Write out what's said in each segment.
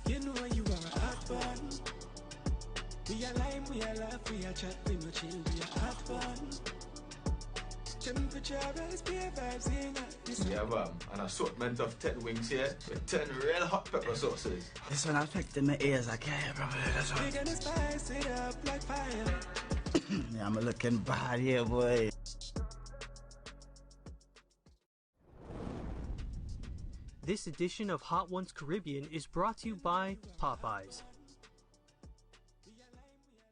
You know you are a hot one. We are lime, we are laugh, we are chat, we no chill, we are hot one. Temperature rise, beer vibes in this. We have an assortment of 10 wings here with 10 real hot pepper sauces. This one affecting my ears, I can't hear properly. That's We're gonna spice it up like fire. Yeah, I'm looking bad here, boy. This edition of Hot Ones Caribbean is brought to you by Popeyes.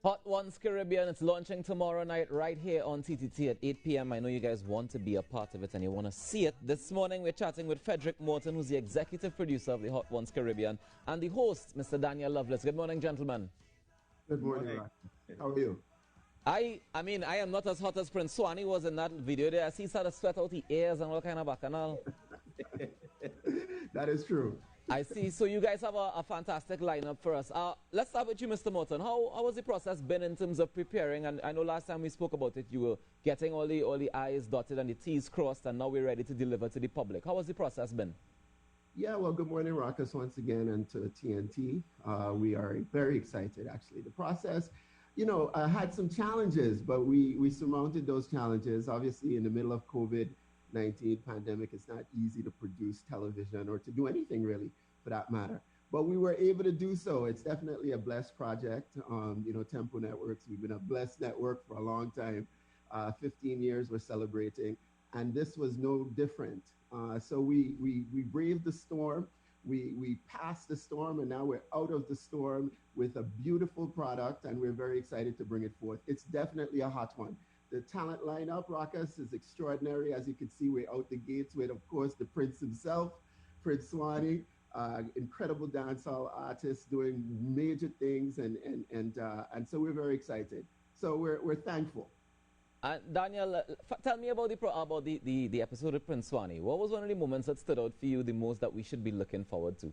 Hot Ones Caribbean, it's launching tomorrow night right here on TTT at 8 p.m. I know you guys want to be a part of it and you want to see it. This morning we're chatting with Frederick Morton, who's the executive producer of the Hot Ones Caribbean, and the host, Mr. Daniel Loveless. Good morning, gentlemen. Good morning. How are you? I mean, I am not as hot as Prince Swanee was in that video there. I see he started sweat out the ears and all kind of bacchanal. That is true. I see. So you guys have a fantastic lineup for us. Let's start with you, Mr. Morton. How was the process been in terms of preparing? And I know last time we spoke about it, you were getting all the I's dotted and the T's crossed, and now we're ready to deliver to the public. How has the process been? Yeah, well, good morning, Rawkus, once again, and to TNT. We are very excited, actually. The process, had some challenges, but we surmounted those challenges. Obviously, in the middle of COVID-19 pandemic, it's not easy to produce television or to do anything really, for that matter. But we were able to do so. It's definitely a blessed project. Tempo Networks, we've been a blessed network for a long time. 15 years we're celebrating, and this was no different. So we braved the storm. We passed the storm, and now we're out of the storm with a beautiful product, and we're very excited to bring it forth. It's definitely a hot one. The talent lineup, Rawkus, is extraordinary. As you can see, we're out the gates with, of course, the Prince himself, Prince Swanee, incredible dancehall artist doing major things, and so we're very excited. So we're thankful. Daniel, tell me about the episode of Prince Swanee. What was one of the moments that stood out for you the most that we should be looking forward to?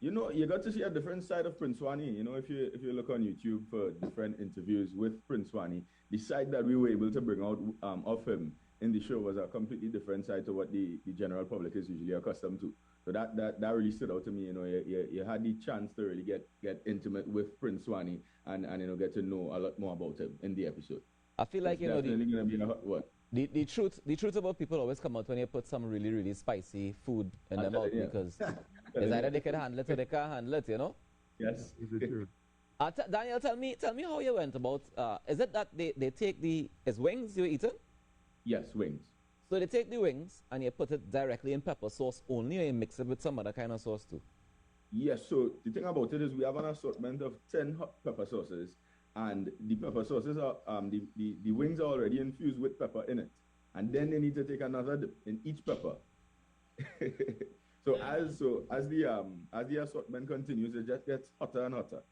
You got to see a different side of Prince Swanee. If you look on YouTube for different interviews with Prince Swanee, the side that we were able to bring out of him in the show was a completely different side to what the general public is usually accustomed to. So that really stood out to me. You had the chance to really get intimate with Prince Swanee and get to know a lot more about him in the episode. I feel like it's definitely gonna be a hot one. The truth about people always come out when you put some really, really spicy food in their mouth, because it's either they can handle it or they can't handle it, Yes. Daniel, tell me how you went about, is it that they take is wings you were eating? Yes, wings. So they take the wings and you put it directly in pepper sauce only, or you mix it with some other kind of sauce too? Yes, so the thing about it is we have an assortment of 10 hot pepper sauces. And the pepper sauces are, the wings are already infused with pepper in it. And then they need to take another dip in each pepper. As the assortment continues, it just gets hotter and hotter.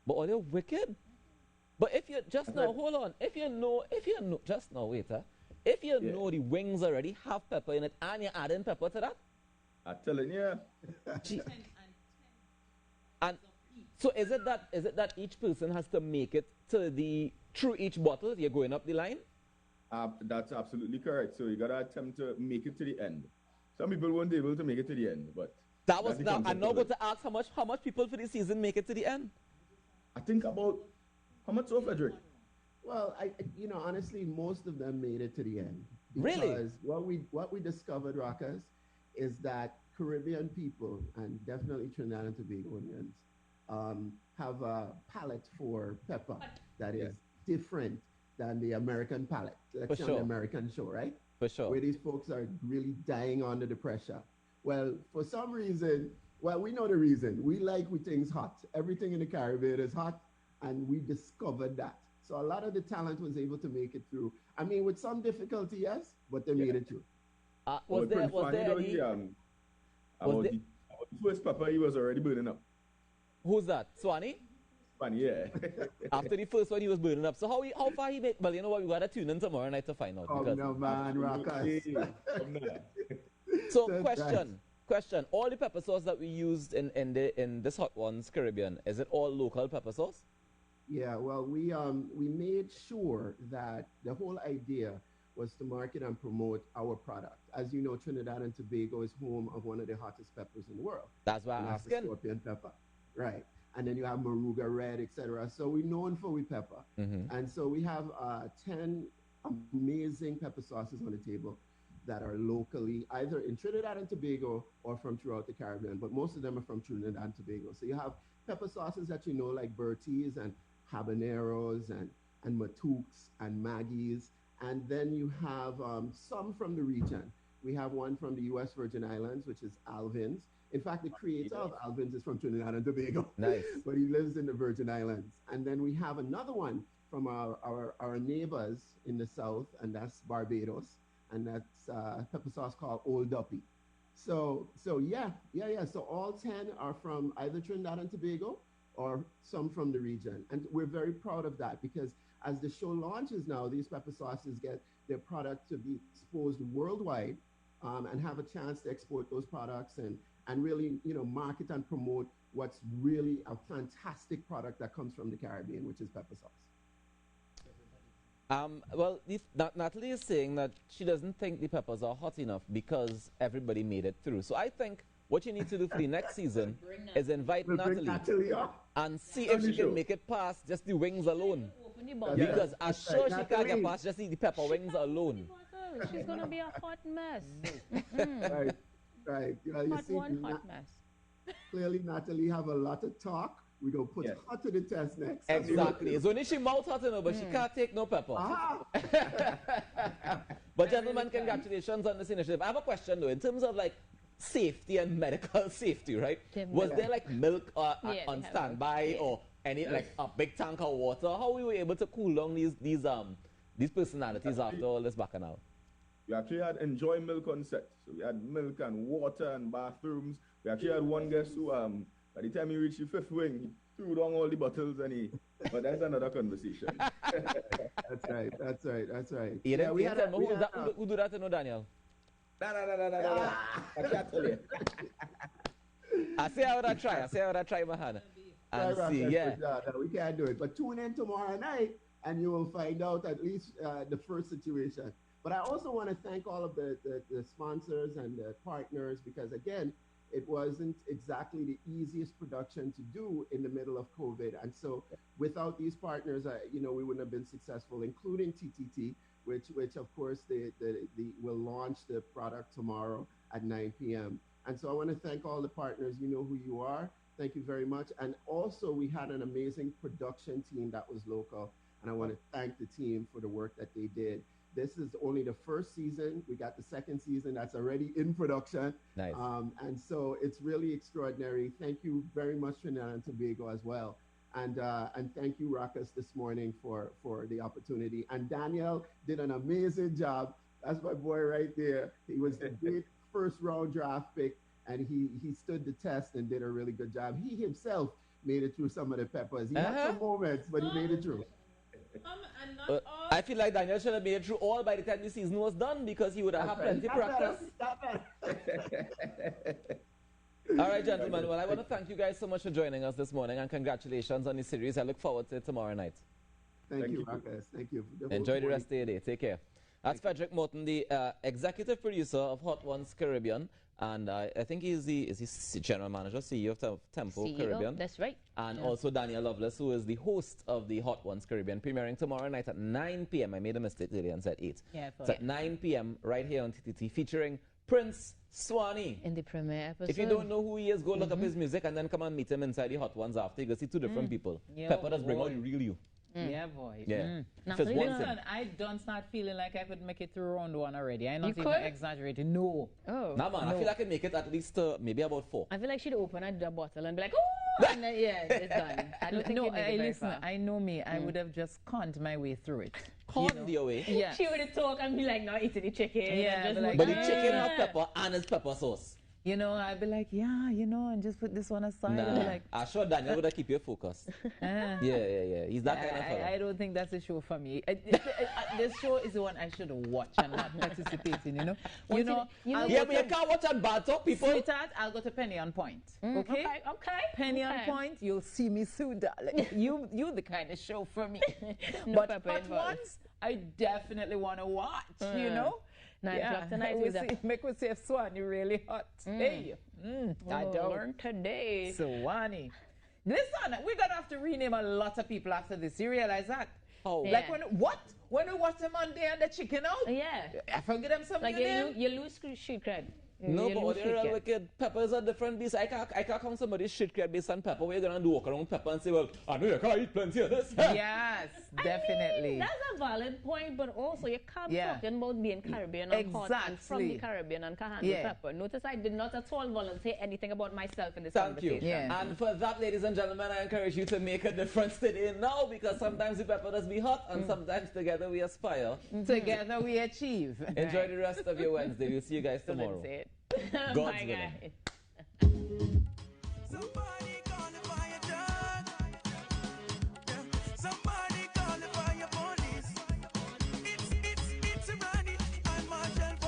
But are you wicked? But if you, just now, hold on. If you know, just now, wait, if you know the wings already have pepper in it and you're adding pepper to that? I'm telling you. And so is it that each person has to make it through each bottle? You're going up the line? That's absolutely correct. So you gotta attempt to make it to the end. Some people won't be able to make it to the end, but I'm now going to ask how much people for this season make it to the end. I think about how much so, Frederick? Well, honestly, most of them made it to the end. Really? Because what we discovered, Rawkus, is that Caribbean people, and definitely Trinidad and Tobagonians, have a palate for pepper that is different than the American palate. Let's say on the American show, right? For sure. Where these folks are really dying under the pressure. Well, for some reason, we know the reason. We like things hot. Everything in the Caribbean is hot, and we discovered that. So a lot of the talent was able to make it through. I mean, with some difficulty, yes, but they made it through. Was there any... the first pepper, he was already burning up. Who's that? Swanee? Swanee, yeah. After the first one, he was burning up. So how far he made? Well, you know what? We got to tune in tomorrow night to find out. Oh, no, man, Rawkus. So, question. All the pepper sauce that we used in this Hot Ones Caribbean, is it all local pepper sauce? Yeah, well, we made sure that the whole idea was to market and promote our product. As you know, Trinidad and Tobago is home of one of the hottest peppers in the world. That's why I'm asking. Scorpion pepper. right? And then you have Maruga Red, etc. So we're known for we pepper. And so we have 10 amazing pepper sauces on the table that are locally either in Trinidad and Tobago or from throughout the Caribbean, but most of them are from Trinidad and Tobago. So you have pepper sauces that you know, like Bertie's and habaneros and Matuks and Maggie's. And then you have some from the region. We have one from the U.S. Virgin Islands, which is Alvin's. In fact, the creator of Alvin's is from Trinidad and Tobago. Nice. But he lives in the Virgin Islands. And then we have another one from our neighbors in the south, and that's Barbados. And that's pepper sauce called Old Duppy. So yeah. So all 10 are from either Trinidad and Tobago or some from the region. And we're very proud of that because as the show launches now, these pepper sauces get their product to be exposed worldwide and have a chance to export those products and really, market and promote what's really a fantastic product that comes from the Caribbean, which is pepper sauce. Well, Natalie is saying that she doesn't think the peppers are hot enough because everybody made it through. So I think what you need to do for the next season is invite Natalie and see if she can make it past just the wings alone. Because I'm sure she can't get past just the pepper wings alone. She's going to be a hot mess. Right. Well, Hot mess. Clearly, Natalie have a lot of talk. We're going to put her to the test next. Exactly. It's only she mouth hot enough, but she can't take no pepper. But gentlemen, congratulations on this initiative. I have a question though, in terms of like safety and medical safety, right? Was there like milk on standby or any like a big tank of water? How were we able to cool down these personalities after all this bacchanal? We actually had enjoy milk on set. So we had milk and water and bathrooms. We actually had one guest who by the time he reached the 5th wing, he threw down all the bottles but that's another conversation. That's right. Who do that to know, Daniel? No. I can't tell you. I say I would try my hand. And see, No, we can't do it. But tune in tomorrow night and you will find out at least the first situation. But I also want to thank all of the sponsors and the partners because, again, it wasn't exactly the easiest production to do in the middle of COVID. And so without these partners, we wouldn't have been successful, including TTT, which of course, they will launch the product tomorrow at 9 p.m. And so I want to thank all the partners. You know who you are. Thank you very much. And also, we had an amazing production team that was local. And I want to thank the team for the work that they did. This is only the first season. We got the second season that's already in production. Nice. And so it's really extraordinary. Thank you very much, Trinidad and Tobago, as well. And thank you, Rawkus, this morning for the opportunity. And Daniel did an amazing job. That's my boy right there. He was the great first round draft pick, and he stood the test and did a really good job. He himself made it through some of the peppers. He had some moments, but he made it through. I feel like Daniel should have made it through all by the time the season was done because he would have had plenty of practice. All right, gentlemen. Well, I want to thank you guys so much for joining us this morning and congratulations on the series. I look forward to it tomorrow night. Thank you, Rawkus. Thank you. Enjoy the rest of your day. Take care. That's Frederick Morton, the executive producer of Hot Ones Caribbean. And I think he's the general manager, CEO of Tempo Caribbean. That's right. And also Daniel Loveless, who is the host of the Hot Ones Caribbean, premiering tomorrow night at 9 p.m. I made a mistake earlier and said 8. Yeah, it's at 9 p.m. right here on TTT, featuring Prince Swanee. In the premiere episode. If you don't know who he is, go look up his music and then come and meet him inside the Hot Ones after. You can see two different people. Pepper does bring out the real you. Yeah, boy. Yeah. Listen, I don't start feeling like I could make it through round 1 already. I'm not even exaggerating. No. Oh. Nah, man, I feel like I can make it at least maybe about 4. I feel like she'd open a bottle and be like, oh! And then, yeah, it's done. I don't think listen, I know me. I would have just conned my way through it. Conned your way? Yeah. She would talk and be like, no, eating the chicken. Yeah, but the chicken has pepper and it's pepper sauce. I'd be like, and just put this one aside. Nah, I'm sure Daniel would have keep you focused. Yeah. He's that kind of fella. I don't think that's a show for me. This show is the one I should watch and not participate in, but you can't watch and bad talk people. Sweetheart, I'll go to Penny on Point. Okay? Penny on Point, you'll see me soon, darling. You the kind of show for me. But Hot Ones, I definitely want to watch, 9 o'clock tonight. Make us say Swanee really hot. Hey, I don't learn today. Swanee. Listen, we're gonna have to rename a lot of people after this. You realize that? Oh, like when we watch them on there and the chicken out? Yeah. I forget them something. Like you lose street cred. No, but what you're wicked. Pepper is a different beast. I can't come somebody's shit create based on pepper. We're gonna do walk around pepper and say, well, I know you can't eat plenty of this. Yes, definitely. I mean, that's a valid point, but also you can't talking about being Caribbean and hot and from the Caribbean and can handle pepper. Notice I did not at all volunteer anything about myself in this conversation. Thank you. Yeah. And for that, ladies and gentlemen, I encourage you to make a difference today now, because sometimes the pepper does be hot and sometimes together we aspire. Together we achieve. Enjoy the rest of your Wednesday. We'll see you guys tomorrow. Say it. God's Bye, willing. guys. Somebody